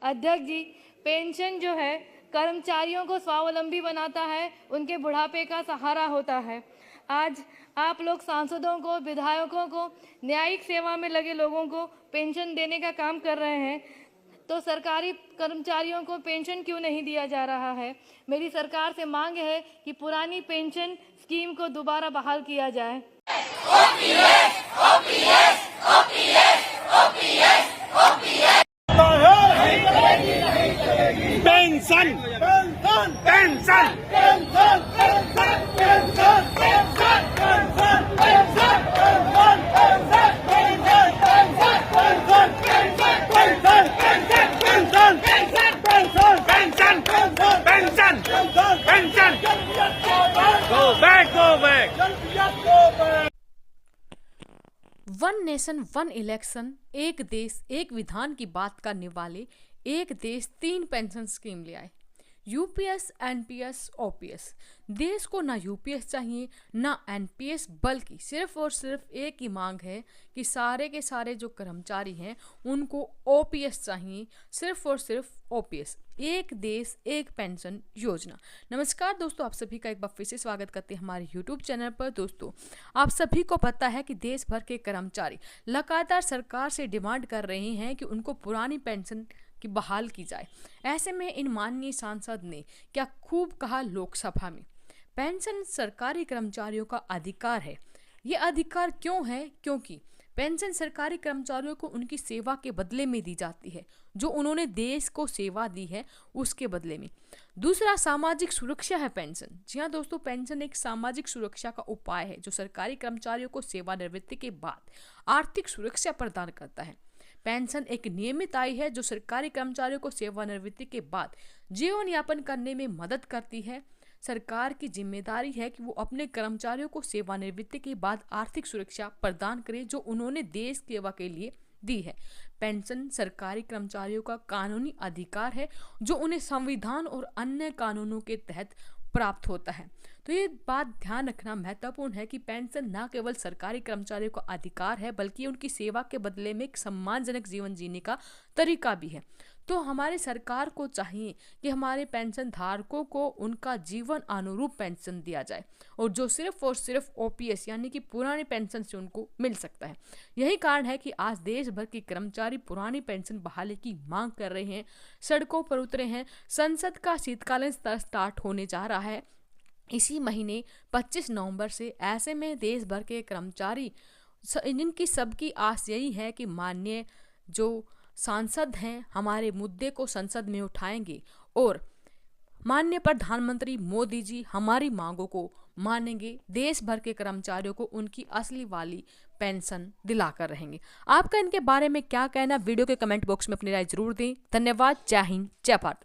अध्यक्ष जी, पेंशन जो है कर्मचारियों को स्वावलंबी बनाता है, उनके बुढ़ापे का सहारा होता है। आज आप लोग सांसदों को, विधायकों को, न्यायिक सेवा में लगे लोगों को पेंशन देने का काम कर रहे हैं, तो सरकारी कर्मचारियों को पेंशन क्यों नहीं दिया जा रहा है? मेरी सरकार से मांग है कि पुरानी पेंशन स्कीम को दोबारा बहाल किया जाए। Pension pension one nation one election, एक देश एक विधान की बात करने वाले एक देश तीन पेंशन स्कीम ले आए। UPS, NPS, OPS. देश को ना यूपीएस चाहिए ना एनपीएस, बल्कि सिर्फ और सिर्फ एक ही मांग है कि सारे के सारे जो कर्मचारी हैं उनको ओपीएस चाहिए, सिर्फ और सिर्फ ओपीएस। एक देश एक पेंशन योजना। नमस्कार दोस्तों, आप सभी का एक बार फिर से स्वागत करते हैं हमारे यूट्यूब चैनल पर। दोस्तों, आप सभी को पता है कि देश भर के कर्मचारी लगातार सरकार से डिमांड कर रहे हैं कि उनको पुरानी पेंशन की बहाल की जाए। ऐसे में इन माननीय सांसद ने क्या खूब कहा लोकसभा में, पेंशन सरकारी कर्मचारियों का अधिकार है। ये अधिकार क्यों है? क्योंकि पेंशन सरकारी कर्मचारियों को उनकी सेवा के बदले में दी जाती है, जो उन्होंने देश को सेवा दी है उसके बदले में। दूसरा, सामाजिक सुरक्षा है पेंशन। जी हाँ दोस्तों, पेंशन एक सामाजिक सुरक्षा का उपाय है जो सरकारी कर्मचारियों को सेवानिवृत्ति के बाद आर्थिक सुरक्षा प्रदान करता है। पेंशन एक नियमित आय है जो सरकारी कर्मचारियों को सेवानिवृत्ति के बाद जीवन यापन करने में मदद करती है। सरकार की जिम्मेदारी है कि वो अपने कर्मचारियों को सेवानिवृत्ति के बाद आर्थिक सुरक्षा प्रदान करे जो उन्होंने देश की सेवा के लिए दी है। पेंशन सरकारी कर्मचारियों का कानूनी अधिकार है जो उन्हें संविधान और अन्य कानूनों के तहत प्राप्त होता है। तो ये बात ध्यान रखना महत्वपूर्ण है कि पेंशन न केवल सरकारी कर्मचारियों का अधिकार है बल्कि उनकी सेवा के बदले में एक सम्मानजनक जीवन जीने का तरीका भी है। तो हमारी सरकार को चाहिए कि हमारे पेंशन धारकों को उनका जीवन अनुरूप पेंशन दिया जाए, और जो सिर्फ और सिर्फ ओपीएस यानी कि पुरानी पेंशन से उनको मिल सकता है। यही कारण है कि आज देश भर के कर्मचारी पुरानी पेंशन बहाली की मांग कर रहे हैं, सड़कों पर उतरे हैं। संसद का शीतकालीन सत्र स्टार्ट होने जा रहा है इसी महीने 25 नवंबर से। ऐसे में देश भर के कर्मचारी, इनकी सबकी आस यही है कि माननीय जो सांसद हैं हमारे मुद्दे को संसद में उठाएंगे और माननीय प्रधानमंत्री मोदी जी हमारी मांगों को मानेंगे, देश भर के कर्मचारियों को उनकी असली वाली पेंशन दिलाकर रहेंगे। आपका इनके बारे में क्या कहना? वीडियो के कमेंट बॉक्स में अपनी राय जरूर दें। धन्यवाद। जय हिंद, जय भारत।